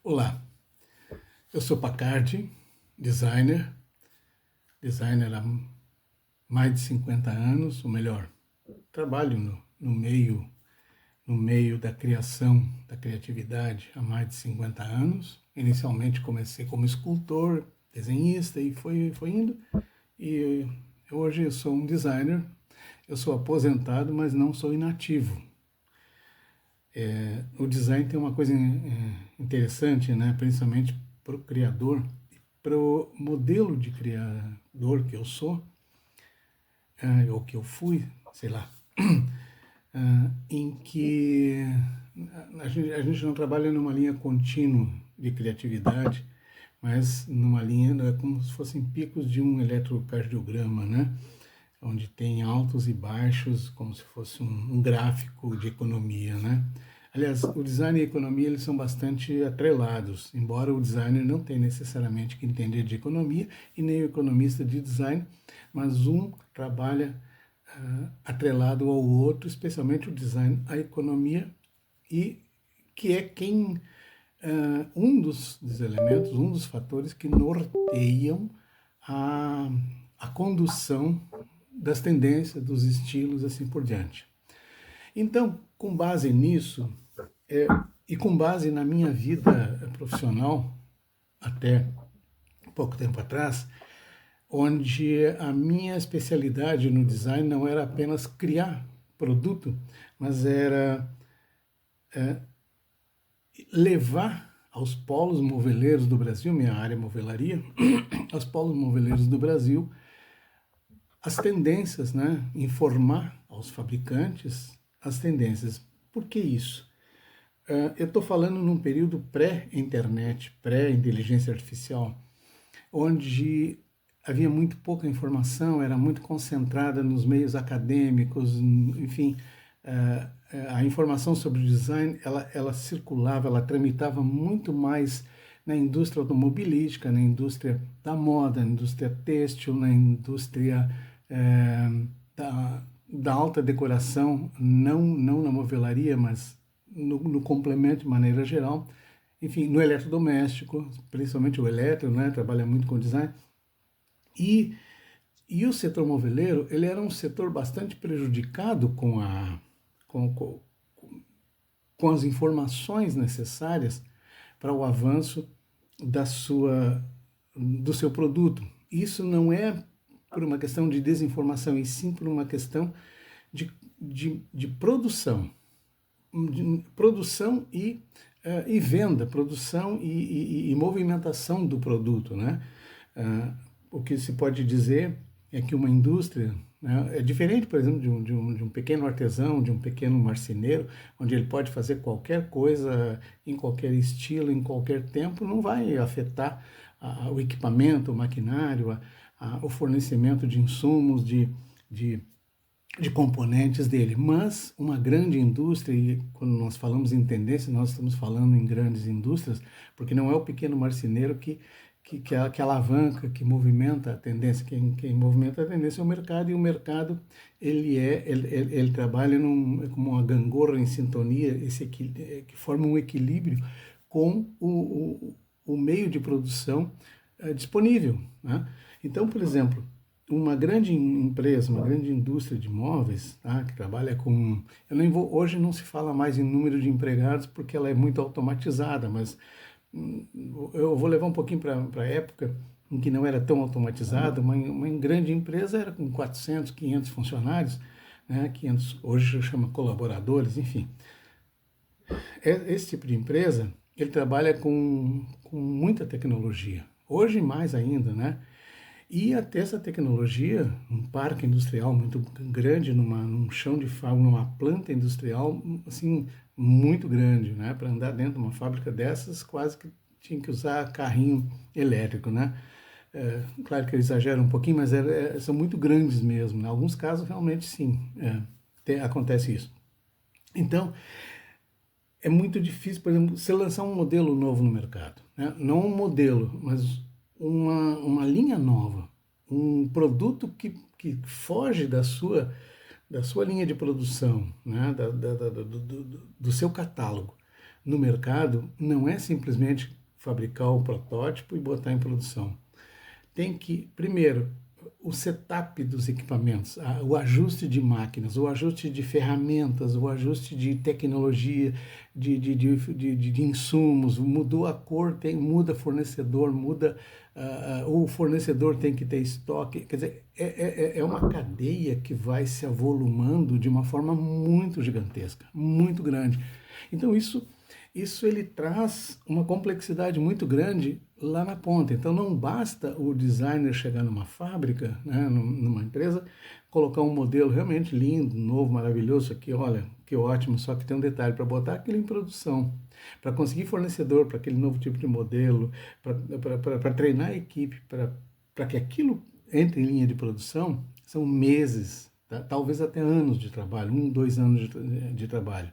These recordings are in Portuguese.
Olá, eu sou Pacardi, designer há mais de 50 anos, ou melhor, trabalho no meio da criação, da criatividade há mais de 50 anos. Inicialmente comecei como escultor, desenhista e foi indo. E hoje eu sou um designer, eu sou aposentado, mas não sou inativo. O design tem uma coisa interessante, né? Principalmente para o criador, para o modelo de criador que eu sou, ou que eu fui, sei lá, em que a gente não trabalha numa linha contínua de criatividade, mas numa linha, como se fossem picos de um eletrocardiograma, né? Onde tem altos e baixos, como se fosse um gráfico de economia, né? Aliás, o design e a economia eles são bastante atrelados, embora o designer não tenha necessariamente que entender de economia e nem o economista de design, mas um trabalha atrelado ao outro, especialmente o design, a economia, e que é um dos elementos, um dos fatores que norteiam a condução das tendências, dos estilos, assim por diante. Então, com base nisso, e com base na minha vida profissional, até pouco tempo atrás, onde a minha especialidade no design não era apenas criar produto, mas era levar aos polos moveleiros do Brasil, minha área é movelaria, aos polos moveleiros do Brasil, as tendências, né? Informar aos fabricantes as tendências. Por que isso? Eu estou falando num período pré-internet, pré-inteligência artificial, onde havia muito pouca informação, era muito concentrada nos meios acadêmicos, enfim, a informação sobre o design, ela circulava, ela tramitava muito mais na indústria automobilística, na indústria da moda, na indústria têxtil, na indústria da alta decoração, não na movelaria, mas no complemento de maneira geral, enfim, no eletrodoméstico, principalmente o eletro, né, trabalha muito com design, e o setor moveleiro, ele era um setor bastante prejudicado com, com as informações necessárias para o avanço do seu produto. Isso não é por uma questão de desinformação, e sim por uma questão de produção. Produção e venda, produção e movimentação do produto, né? O que se pode dizer é que uma indústria, né, é diferente, por exemplo, de um pequeno artesão, de um pequeno marceneiro, onde ele pode fazer qualquer coisa em qualquer estilo, em qualquer tempo, não vai afetar o equipamento, o maquinário, o fornecimento de insumos, de componentes dele. Mas uma grande indústria, e quando nós falamos em tendência, nós estamos falando em grandes indústrias, porque não é o pequeno marceneiro que alavanca, que movimenta a tendência. Quem movimenta a tendência é o mercado, e o mercado ele trabalha como uma gangorra em sintonia, que forma um equilíbrio com o meio de produção disponível, né? Então, por exemplo, uma grande empresa, uma grande indústria de móveis, tá, que trabalha com... hoje não se fala mais em número de empregados porque ela é muito automatizada, mas eu vou levar um pouquinho para a época em que não era tão automatizada. Uma grande empresa era com 400, 500 funcionários, né, 500, hoje chama colaboradores, enfim. Esse tipo de empresa, ele trabalha com muita tecnologia, hoje mais ainda, né? E até essa tecnologia, um parque industrial muito grande, num chão de fábrica, numa planta industrial, assim, muito grande, né? Para andar dentro de uma fábrica dessas, quase que tinha que usar carrinho elétrico, né? Claro que eu exagero um pouquinho, mas são muito grandes mesmo. Em alguns casos, realmente, sim, acontece isso. Então, é muito difícil, por exemplo, você lançar um modelo novo no mercado, né? Não um modelo, mas uma linha nova, um produto que foge da sua linha de produção, né? Do seu catálogo. no mercado não é simplesmente fabricar o protótipo e botar em produção. Tem que, primeiro, o setup dos equipamentos, o ajuste de máquinas, o ajuste de ferramentas, o ajuste de tecnologia, de insumos, mudou a cor, muda fornecedor, o fornecedor tem que ter estoque, quer dizer, é uma cadeia que vai se avolumando de uma forma muito gigantesca, muito grande. Então isso ele traz uma complexidade muito grande lá na ponta. Então não basta o designer chegar numa fábrica, né, numa empresa, colocar um modelo realmente lindo, novo, maravilhoso, aqui, olha, que ótimo, só que tem um detalhe, para botar aquilo em produção, para conseguir fornecedor para aquele novo tipo de modelo, para treinar a equipe, para que aquilo entre em linha de produção, são meses, tá? Talvez até anos de trabalho, 1, 2 anos de trabalho.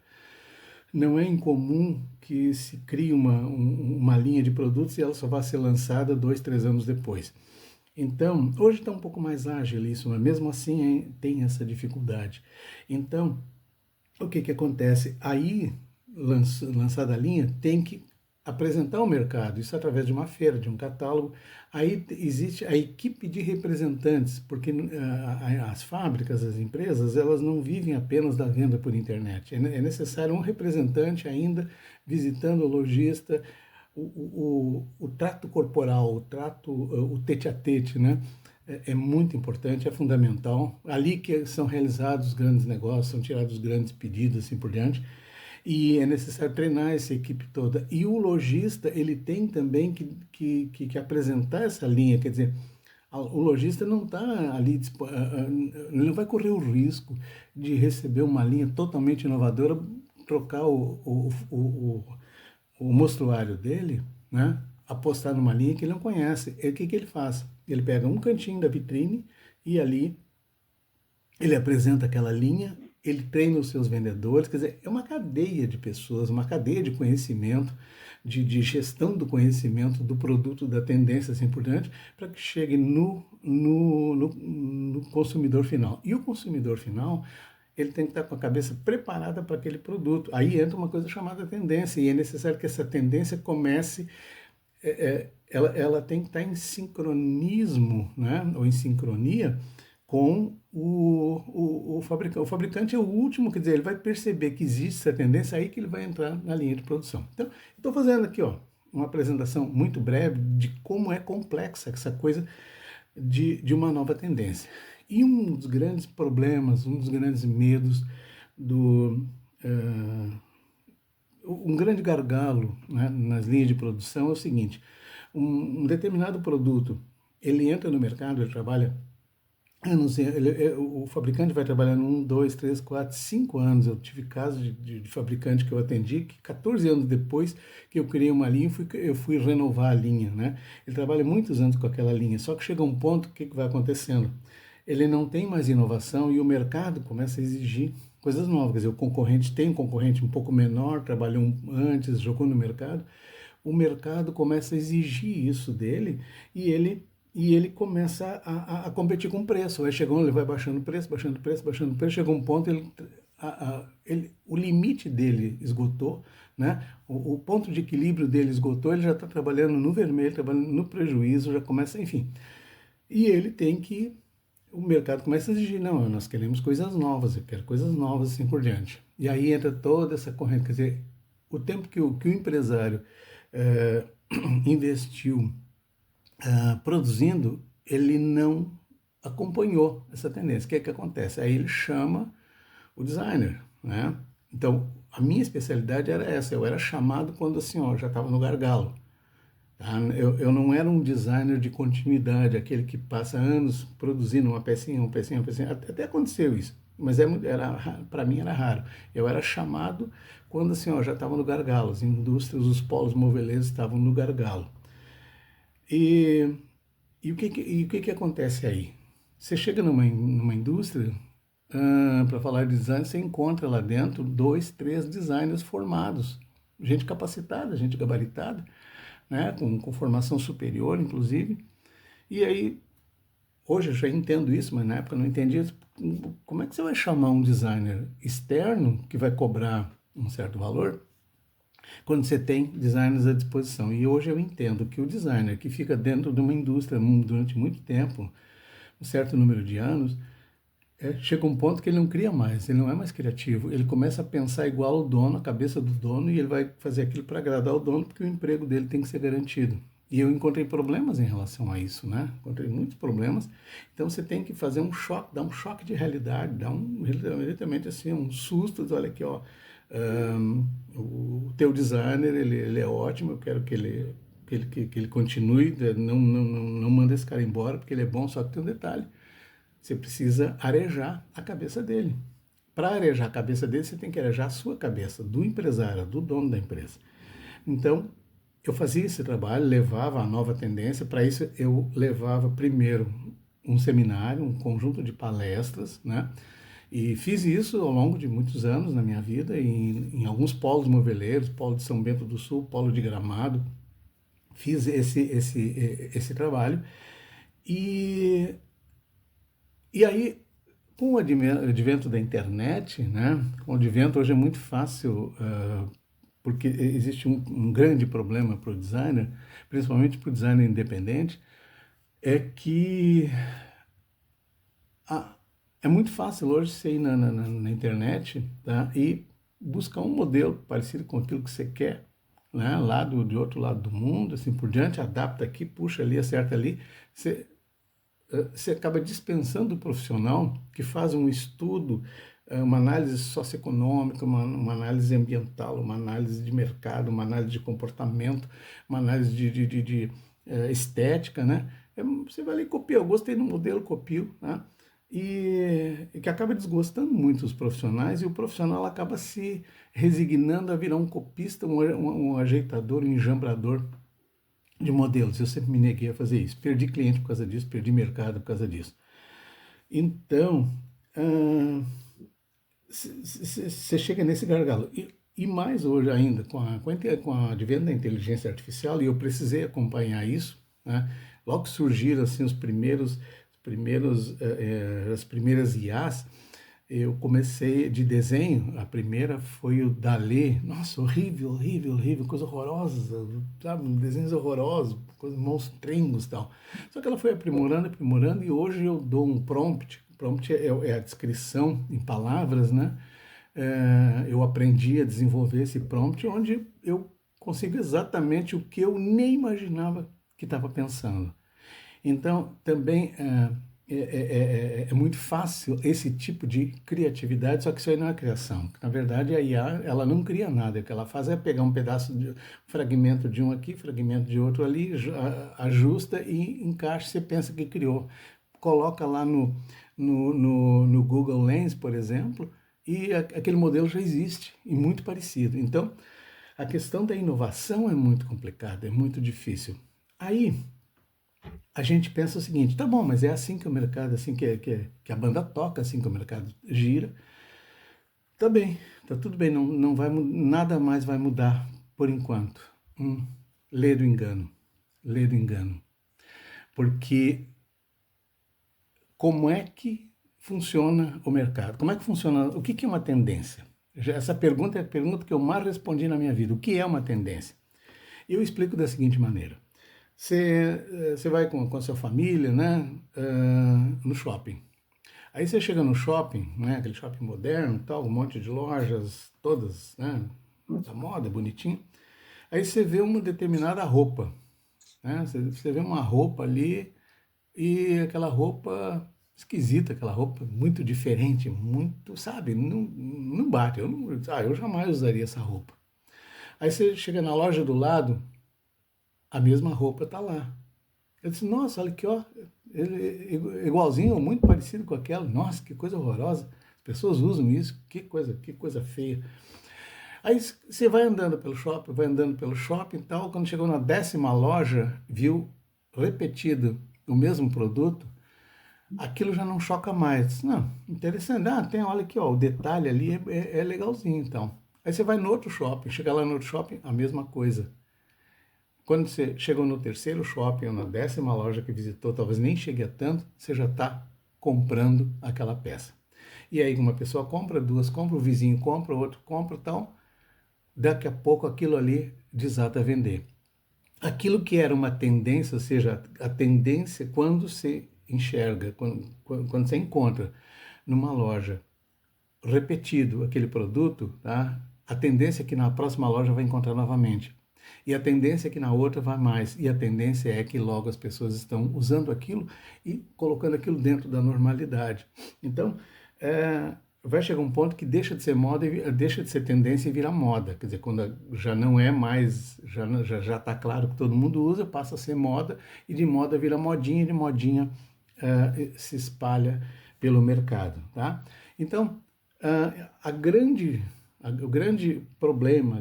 Não é incomum que se crie uma linha de produtos e ela só vá ser lançada 2, 3 anos depois. Então, hoje está um pouco mais ágil isso, mas mesmo assim tem essa dificuldade. Então, o que acontece? Aí, lançada a linha, tem que apresentar ao mercado, isso através de uma feira, de um catálogo. Aí existe a equipe de representantes, porque as fábricas, as empresas, elas não vivem apenas da venda por internet. É necessário um representante ainda visitando o lojista, o trato corporal, o tete a tete, né? É muito importante, é fundamental. Ali que são realizados os grandes negócios, são tirados os grandes pedidos, assim por diante. E é necessário treinar essa equipe toda. E o lojista, ele tem também que apresentar essa linha, quer dizer, o lojista não está ali, ele não vai correr o risco de receber uma linha totalmente inovadora, trocar o mostruário dele, né? Apostar numa linha que ele não conhece. E o que ele faz? Ele pega um cantinho da vitrine e ali ele apresenta aquela linha, ele treina os seus vendedores, quer dizer, é uma cadeia de pessoas, uma cadeia de conhecimento, de gestão do conhecimento do produto, da tendência, assim por diante, para que chegue no consumidor final. E o consumidor final, ele tem que estar com a cabeça preparada para aquele produto. Aí entra uma coisa chamada tendência, e é necessário que essa tendência comece, ela tem que estar em sincronismo, né, ou em sincronia com o fabricante. O fabricante é o último, quer dizer, ele vai perceber que existe essa tendência, aí que ele vai entrar na linha de produção. Então, estou fazendo aqui uma apresentação muito breve de como é complexa essa coisa de uma nova tendência. E um dos grandes problemas, um dos grandes medos um grande gargalo, né, nas linhas de produção é o seguinte: um determinado produto, ele entra no mercado, ele trabalha anos, o fabricante vai trabalhando 1, 2, 3, 4, 5 anos. Eu tive casos de fabricante que eu atendi que 14 anos depois que eu criei uma linha, eu fui renovar a linha, né? Ele trabalha muitos anos com aquela linha, só que chega um ponto, o que vai acontecendo? Ele não tem mais inovação e o mercado começa a exigir coisas novas. Quer dizer, o concorrente tem um concorrente um pouco menor, trabalhou antes, jogou no mercado. O mercado começa a exigir isso dele e ele começa a competir com o preço. Vai chegando, ele vai baixando o preço, baixando o preço, baixando o preço. Chegou um ponto, o limite dele esgotou, né? O ponto de equilíbrio dele esgotou, ele já está trabalhando no vermelho, trabalhando no prejuízo, já começa, enfim. E ele tem que o mercado começa a exigir, não, nós queremos coisas novas, eu quero coisas novas, assim por diante. E aí entra toda essa corrente, quer dizer, o tempo que o empresário investiu produzindo, ele não acompanhou essa tendência. O que é que acontece? Aí ele chama o designer, né? Então, a minha especialidade era essa, eu era chamado quando assim, já estava no gargalo. Tá? Eu não era um designer de continuidade, aquele que passa anos produzindo uma pecinha, uma pecinha, uma pecinha. Até aconteceu isso, mas para mim era raro. Eu era chamado quando assim, já estava no gargalo, as indústrias, os polos moveleses estavam no gargalo. E o que acontece aí? Você chega numa indústria, para falar de design, você encontra lá dentro 2, 3 designers formados, gente capacitada, gente gabaritada, né, com formação superior, inclusive. E aí, hoje eu já entendo isso, mas na época eu não entendia isso. Como é que você vai chamar um designer externo que vai cobrar um certo valor quando você tem designers à disposição. E hoje eu entendo que o designer que fica dentro de uma indústria durante muito tempo, um certo número de anos, chega um ponto que ele não cria mais, ele não é mais criativo, ele começa a pensar igual o dono, a cabeça do dono, e ele vai fazer aquilo para agradar o dono, porque o emprego dele tem que ser garantido. E eu encontrei problemas em relação a isso, né? Encontrei muitos problemas. Então você tem que fazer um choque, dar um choque de realidade, dar literalmente assim, um susto, diz, olha aqui, ó, o teu designer, ele é ótimo, eu quero que ele continue, não manda esse cara embora, porque ele é bom, só que tem um detalhe. Você precisa arejar a cabeça dele. Para arejar a cabeça dele, você tem que arejar a sua cabeça, do empresário, do dono da empresa. Então, eu fazia esse trabalho, levava a nova tendência. Para isso, eu levava primeiro um seminário, um conjunto de palestras, né? E fiz isso ao longo de muitos anos na minha vida, em alguns polos moveleiros, polo de São Bento do Sul, polo de Gramado. Fiz esse trabalho. E, e aí, com o advento da internet, né? Com o advento, hoje é muito fácil, porque existe um grande problema para o designer, principalmente para o designer independente, é que é muito fácil hoje você ir na internet, tá? E buscar um modelo parecido com aquilo que você quer, né? Lá de outro lado do mundo, assim por diante, adapta aqui, puxa ali, acerta ali. Você, você acaba dispensando o profissional que faz um estudo, uma análise socioeconômica, uma análise ambiental, uma análise de mercado, uma análise de comportamento, uma análise de estética, né? Você vai ali e copia, eu gostei do modelo, copio, né? E que acaba desgostando muito os profissionais, e o profissional acaba se resignando a virar um copista, um ajeitador, um enjambrador de modelos. Eu sempre me neguei a fazer isso. Perdi cliente por causa disso, perdi mercado por causa disso. Então, você chega nesse gargalo. E mais hoje ainda, com a advento da inteligência artificial, e eu precisei acompanhar isso, né? Logo que surgiram assim, as primeiras IAs, eu comecei de desenho, a primeira foi o Dalí, nossa, horrível, horrível, horrível, coisa horrorosa, sabe, desenhos horrorosos, coisas monstringos e tal. Só que ela foi aprimorando, aprimorando, e hoje eu dou um prompt, prompt é a descrição em palavras, né? Eu aprendi a desenvolver esse prompt, onde eu consigo exatamente o que eu nem imaginava que estava pensando. Então, também é muito fácil esse tipo de criatividade, só que isso aí não é criação. Na verdade, a IA, ela não cria nada. O que ela faz é pegar um pedaço, um fragmento de um aqui, fragmento de outro ali, ajusta e encaixa, você pensa que criou. Coloca lá no Google Lens, por exemplo, e aquele modelo já existe, e muito parecido. Então, a questão da inovação é muito complicada, é muito difícil. Aí, a gente pensa o seguinte, tá bom, mas é assim que o mercado, assim que a banda toca, assim que o mercado gira. Tá bem, tá tudo bem, não vai, nada mais vai mudar por enquanto. Lê do engano, lê do engano. Porque como é que funciona o mercado? Como é que funciona, o que é uma tendência? Essa pergunta é a pergunta que eu mais respondi na minha vida. O que é uma tendência? Eu explico da seguinte maneira. Você vai com a sua família, né, no shopping. Aí você chega no shopping, né, aquele shopping moderno, tal, um monte de lojas, todas, né, da moda, bonitinho. Aí você vê uma determinada roupa, né, você vê uma roupa ali e aquela roupa esquisita, aquela roupa muito diferente, muito, sabe, não bate. Eu jamais usaria essa roupa. Aí você chega na loja do lado, a mesma roupa está lá. Eu disse, nossa, olha aqui, ó, ele é igualzinho, ou muito parecido com aquela. Nossa, que coisa horrorosa. As pessoas usam isso, que coisa feia. Aí você vai andando pelo shopping e tal. Quando chegou na 10ª loja, viu repetido o mesmo produto, aquilo já não choca mais. Não, interessante. Olha aqui, ó, o detalhe ali é legalzinho, então. Aí você vai no outro shopping, chega lá no outro shopping, a mesma coisa. Quando você chegou no terceiro shopping ou na 10ª loja que visitou, talvez nem chegue a tanto, você já está comprando aquela peça. E aí uma pessoa compra, duas compra, o vizinho compra, o outro compra e tal. daqui a pouco aquilo ali desata a vender. Aquilo que era uma tendência, ou seja, a tendência quando se enxerga, quando você encontra numa loja repetido aquele produto, tá? A tendência é que na próxima loja vai encontrar novamente. E a tendência é que na outra vai mais. E a tendência é que logo as pessoas estão usando aquilo e colocando aquilo dentro da normalidade. Então, vai chegar um ponto que deixa de ser moda, deixa de ser tendência e vira moda. Quer dizer, quando já não é mais, já está claro que todo mundo usa, passa a ser moda, e de moda vira modinha, e de modinha se espalha pelo mercado, tá? Então, o grande problema,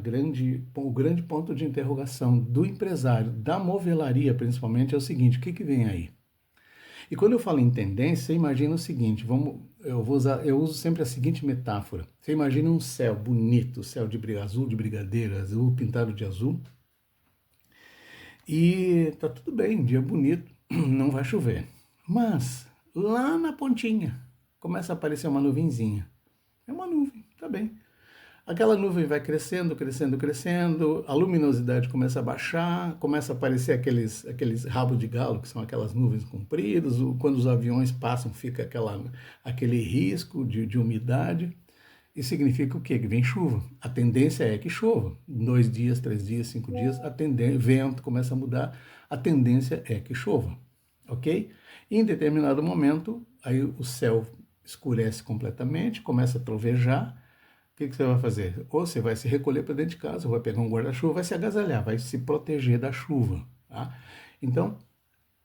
o grande ponto de interrogação do empresário, da movelaria principalmente, é o seguinte: o que que vem aí? E quando eu falo em tendência, você imagina o seguinte, eu uso sempre a seguinte metáfora. Você imagina um céu bonito, céu de azul de brigadeiro, azul pintado de azul, e tá tudo bem, dia bonito, não vai chover. Mas lá na pontinha começa a aparecer uma nuvenzinha. É uma nuvem, tá bem. Aquela nuvem vai crescendo, crescendo, crescendo, a luminosidade começa a baixar, começa a aparecer aqueles rabos de galo, que são aquelas nuvens compridas, quando os aviões passam fica aquele risco de umidade. Isso significa o quê? Que vem chuva. A tendência é que chova. 2 dias, 3 dias, 5 dias, vento começa a mudar, a tendência é que chova, ok? E em determinado momento, aí o céu escurece completamente, começa a trovejar. O que você vai fazer? Ou você vai se recolher para dentro de casa, ou vai pegar um guarda-chuva, vai se agasalhar, vai se proteger da chuva, tá? Então,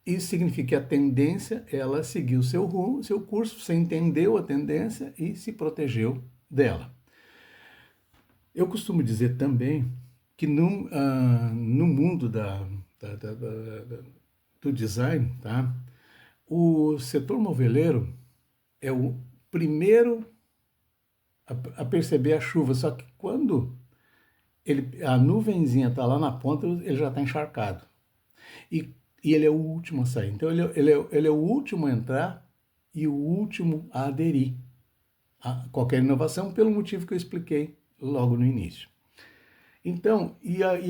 isso significa que a tendência, ela seguiu seu rumo, seu curso, você entendeu a tendência e se protegeu dela. Eu costumo dizer também que no mundo do design, tá? O setor moveleiro é o primeiro a perceber a chuva, só que quando a nuvenzinha está lá na ponta, ele já está encharcado. E ele é o último a sair. Então ele é o último a entrar e o último a aderir a qualquer inovação, pelo motivo que eu expliquei logo no início. Então,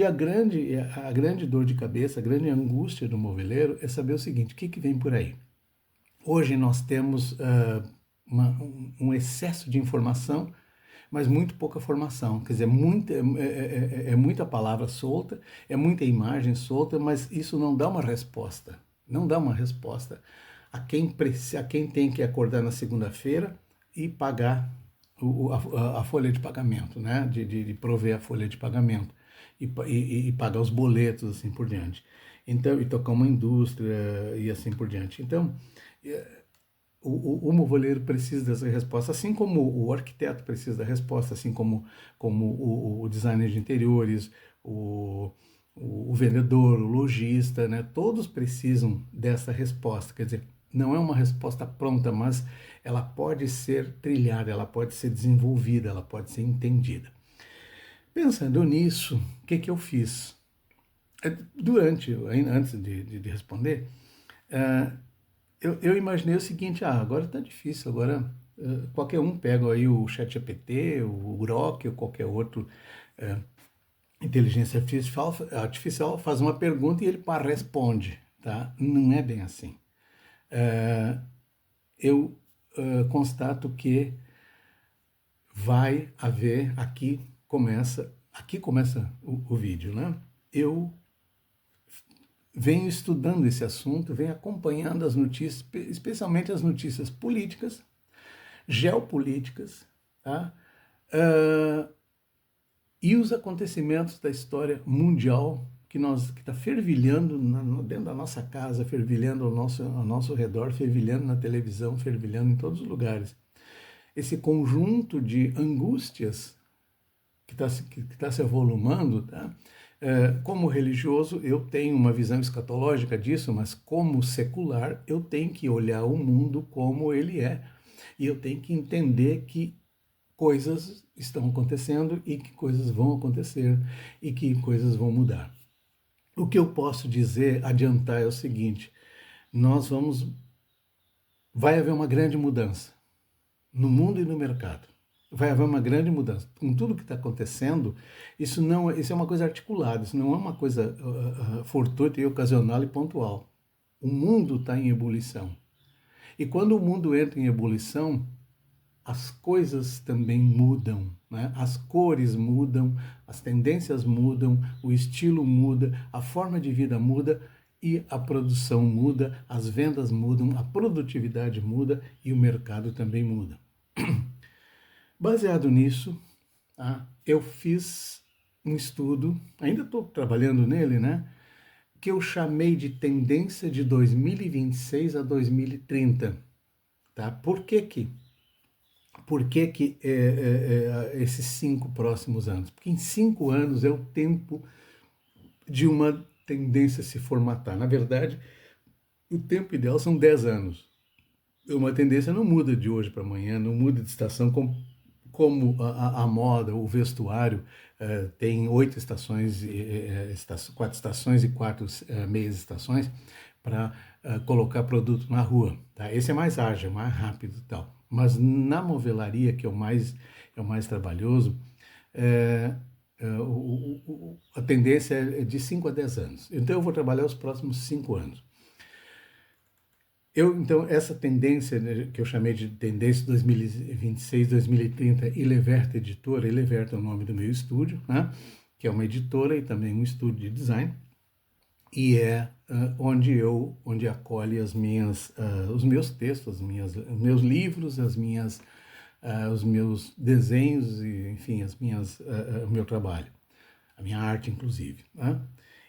a grande dor de cabeça, a grande angústia do moveleiro é saber o seguinte: o que vem por aí? Hoje nós temos um excesso de informação, mas muito pouca formação. Quer dizer, muita palavra solta, é muita imagem solta, mas isso não dá uma resposta. Não dá uma resposta a quem tem que acordar na segunda-feira e pagar a folha de pagamento, né? De prover a folha de pagamento e pagar os boletos, assim por diante. Então, e tocar uma indústria e assim por diante. Então, o moveleiro precisa dessa resposta, assim como o arquiteto precisa da resposta, assim como o designer de interiores, o vendedor, o lojista, né? Todos precisam dessa resposta. Quer dizer, não é uma resposta pronta, mas ela pode ser trilhada, ela pode ser desenvolvida, ela pode ser entendida. Pensando nisso, o que eu fiz? Antes de responder, eu imaginei o seguinte: agora está difícil, agora qualquer um pega aí o ChatGPT, o Grok ou qualquer outro inteligência artificial, faz uma pergunta e ele responde, tá? Não é bem assim. Eu constato que vai haver, aqui começa o vídeo, né? Eu venho estudando esse assunto, venho acompanhando as notícias, especialmente as notícias políticas, geopolíticas, tá? E os acontecimentos da história mundial que está fervilhando dentro da nossa casa, fervilhando ao nosso redor, fervilhando na televisão, fervilhando em todos os lugares. Esse conjunto de angústias que está se avolumando, tá? Como religioso, eu tenho uma visão escatológica disso, mas como secular, eu tenho que olhar o mundo como ele é. E eu tenho que entender que coisas estão acontecendo e que coisas vão acontecer e que coisas vão mudar. O que eu posso dizer, adiantar, é o seguinte: vai haver uma grande mudança no mundo e no mercado. vai haver uma grande mudança. Com tudo que está acontecendo, isso é uma coisa articulada, isso não é uma coisa fortuita e ocasional e pontual. O mundo está em ebulição. E quando o mundo entra em ebulição, as coisas também mudam, né? As cores mudam, as tendências mudam, o estilo muda, a forma de vida muda e a produção muda, as vendas mudam, a produtividade muda e o mercado também muda. Baseado nisso, eu fiz um estudo, ainda estou trabalhando nele, né? Que eu chamei de tendência de 2026 a 2030. Tá? Por que esses 5 próximos anos? Porque em 5 anos é o tempo de uma tendência se formatar. Na verdade, o tempo ideal são 10 anos. Uma tendência não muda de hoje para amanhã, não muda de estação, como a moda, o vestuário tem 8 estações, 4 estações e 4 meias estações para colocar produto na rua. Tá? Esse é mais ágil, mais rápido e tal. Mas na movelaria, que é o mais trabalhoso, a tendência é de 5 a 10 anos. Então eu vou trabalhar os próximos 5 anos. Então, essa tendência, né, que eu chamei de tendência 2026, 2030, Eleverta Editora, Eleverta é o nome do meu estúdio, né, que é uma editora e também um estúdio de design, e é onde acolhe os meus textos, os meus livros, os meus desenhos, e, enfim, o meu trabalho, a minha arte, inclusive. Né?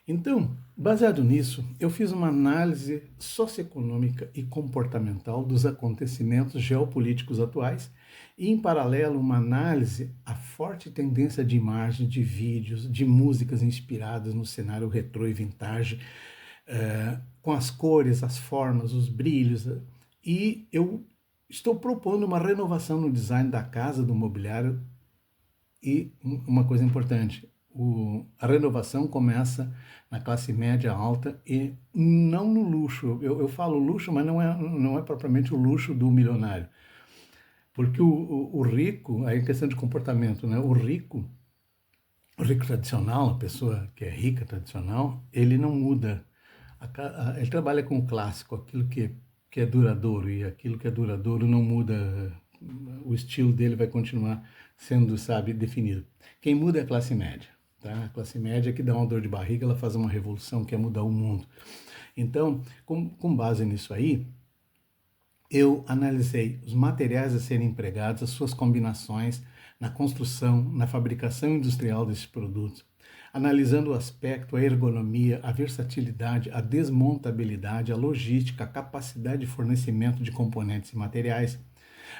Então, baseado nisso, eu fiz uma análise socioeconômica e comportamental dos acontecimentos geopolíticos atuais e, em paralelo, uma análise à forte tendência de imagem, de vídeos, de músicas inspiradas no cenário retrô e vintage, com as cores, as formas, os brilhos. E eu estou propondo uma renovação no design da casa, do mobiliário. E uma coisa importante, a renovação começa na classe média alta e não no luxo. Eu falo luxo, mas não é propriamente o luxo do milionário. Porque o rico, aí é questão de comportamento, né? O rico tradicional, a pessoa que é rica, tradicional, ele não muda. Ele trabalha com o clássico, aquilo que é duradouro, e aquilo que é duradouro não muda, o estilo dele vai continuar sendo, sabe, definido. Quem muda é a classe média. Tá? A classe média que dá uma dor de barriga, ela faz uma revolução, quer mudar o mundo. Então, com base nisso aí, eu analisei os materiais a serem empregados, as suas combinações na construção, na fabricação industrial desses produtos, analisando o aspecto, a ergonomia, a versatilidade, a desmontabilidade, a logística, a capacidade de fornecimento de componentes e materiais,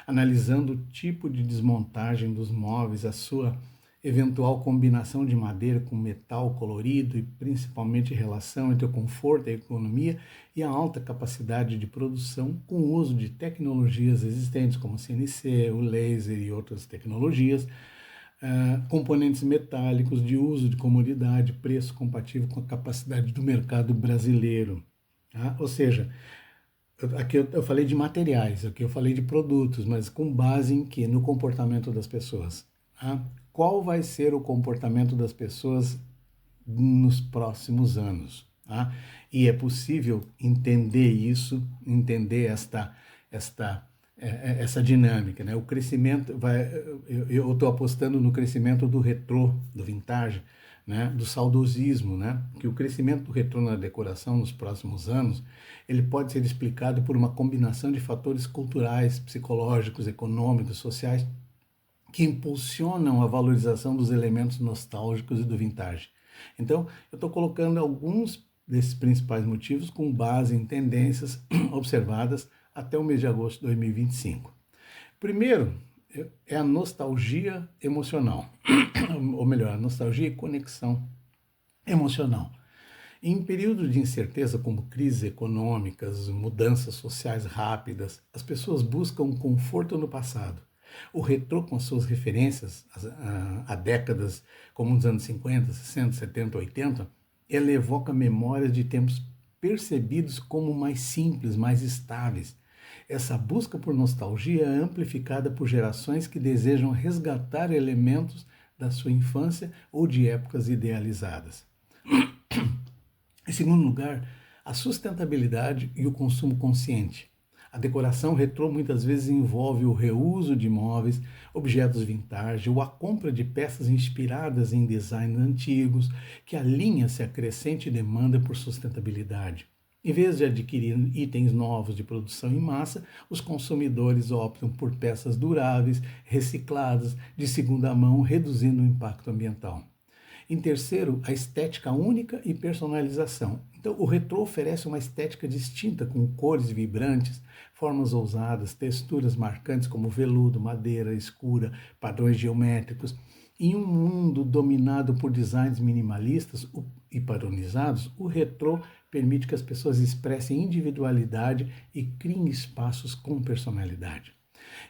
analisando o tipo de desmontagem dos móveis, a sua eventual combinação de madeira com metal colorido e principalmente relação entre o conforto e a economia e a alta capacidade de produção com o uso de tecnologias existentes como CNC, o laser e outras tecnologias, componentes metálicos de uso de comodidade, preço compatível com a capacidade do mercado brasileiro. Tá? Ou seja, aqui eu falei de materiais, aqui eu falei de produtos, mas com base em que? No comportamento das pessoas. Tá? Qual vai ser o comportamento das pessoas nos próximos anos? Tá? E é possível entender isso, entender essa dinâmica, né? O crescimento eu estou apostando no crescimento do retrô, do vintage, né? Do saudosismo, né? Que o crescimento do retrô na decoração nos próximos anos, ele pode ser explicado por uma combinação de fatores culturais, psicológicos, econômicos, sociais, que impulsionam a valorização dos elementos nostálgicos e do vintage. Então, eu estou colocando alguns desses principais motivos com base em tendências observadas até o mês de agosto de 2025. Primeiro, é a nostalgia emocional, ou melhor, a nostalgia e conexão emocional. Em períodos de incerteza como crises econômicas, mudanças sociais rápidas, as pessoas buscam conforto no passado. O retrô, com suas referências a décadas como os anos 50, 60, 70, 80, ele evoca memórias de tempos percebidos como mais simples, mais estáveis. Essa busca por nostalgia é amplificada por gerações que desejam resgatar elementos da sua infância ou de épocas idealizadas. Em segundo lugar, a sustentabilidade e o consumo consciente. A decoração retrô muitas vezes envolve o reuso de móveis, objetos vintage ou a compra de peças inspiradas em designs antigos, que alinha-se à crescente demanda por sustentabilidade. Em vez de adquirir itens novos de produção em massa, os consumidores optam por peças duráveis, recicladas, de segunda mão, reduzindo o impacto ambiental. Em terceiro, a estética única e personalização. Então, o retrô oferece uma estética distinta, com cores vibrantes, formas ousadas, texturas marcantes como veludo, madeira escura, padrões geométricos. Em um mundo dominado por designs minimalistas e padronizados, o retrô permite que as pessoas expressem individualidade e criem espaços com personalidade.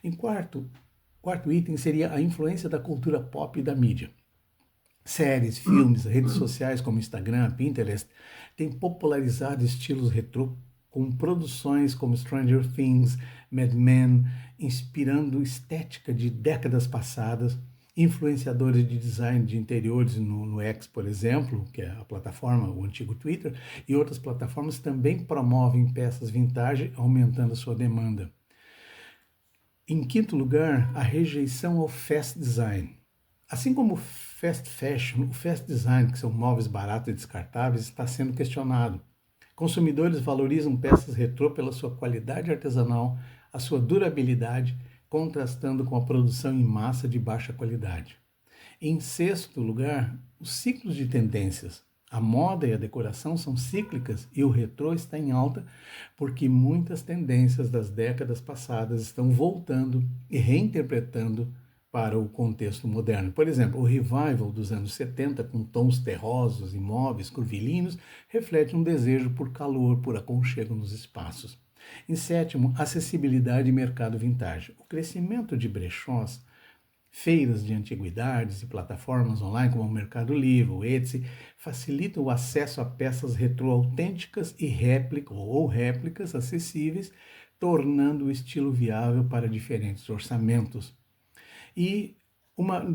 Em quarto item seria a influência da cultura pop e da mídia. Séries, filmes, redes sociais como Instagram, Pinterest têm popularizado estilos retrô com produções como Stranger Things, Mad Men, inspirando estética de décadas passadas. Influenciadores de design de interiores no X, por exemplo, que é a plataforma, o antigo Twitter, e outras plataformas também promovem peças vintage, aumentando a sua demanda. Em quinto lugar, a rejeição ao fast design. Assim como o fast fashion, o fast design, que são móveis baratos e descartáveis, está sendo questionado. Consumidores valorizam peças retrô pela sua qualidade artesanal, a sua durabilidade, contrastando com a produção em massa de baixa qualidade. Em sexto lugar, os ciclos de tendências. A moda e a decoração são cíclicas e o retrô está em alta porque muitas tendências das décadas passadas estão voltando e reinterpretando para o contexto moderno. Por exemplo, o revival dos anos 70, com tons terrosos e móveis curvilíneos, reflete um desejo por calor, por aconchego nos espaços. Em sétimo, acessibilidade e mercado vintage. O crescimento de brechós, feiras de antiguidades e plataformas online como o Mercado Livre, o Etsy, facilitam o acesso a peças retrô autênticas e réplicas acessíveis, tornando o estilo viável para diferentes orçamentos. E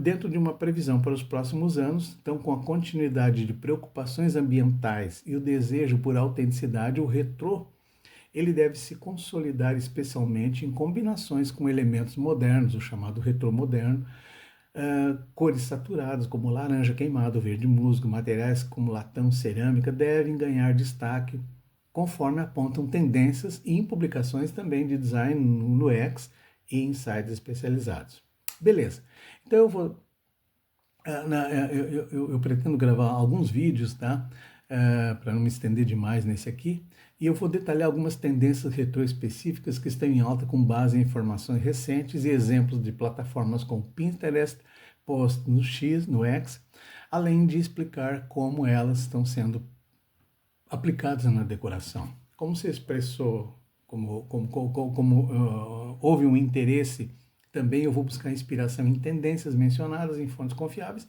dentro de uma previsão para os próximos anos, então com a continuidade de preocupações ambientais e o desejo por autenticidade, o retrô ele deve se consolidar especialmente em combinações com elementos modernos, o chamado retrô moderno, cores saturadas como laranja queimado, verde musgo, materiais como latão, cerâmica devem ganhar destaque conforme apontam tendências e em publicações também de design no X e em sites especializados. Beleza, então eu pretendo gravar alguns vídeos, tá? Para não me estender demais nesse aqui, e eu vou detalhar algumas tendências retrô específicas que estão em alta com base em informações recentes e exemplos de plataformas como Pinterest, Post no X, além de explicar como elas estão sendo aplicadas na decoração. Como se expressou, como houve um interesse, também eu vou buscar inspiração em tendências mencionadas em fontes confiáveis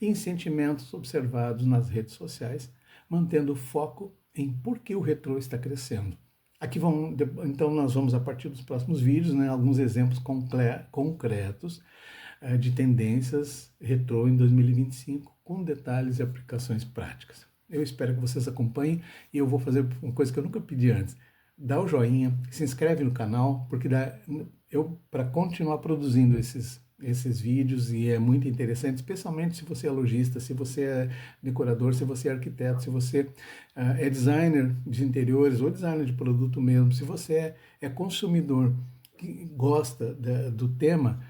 e em sentimentos observados nas redes sociais, mantendo o foco em por que o retrô está crescendo. Aqui então nós vamos, a partir dos próximos vídeos, alguns exemplos concretos de tendências retrô em 2025, com detalhes e aplicações práticas. Eu espero que vocês acompanhem e eu vou fazer uma coisa que eu nunca pedi antes. Dá o joinha, se inscreve no canal, porque para continuar produzindo esses vídeos, e é muito interessante, especialmente se você é lojista, se você é decorador, se você é arquiteto, se você é designer de interiores ou designer de produto mesmo, se você é consumidor que gosta do tema,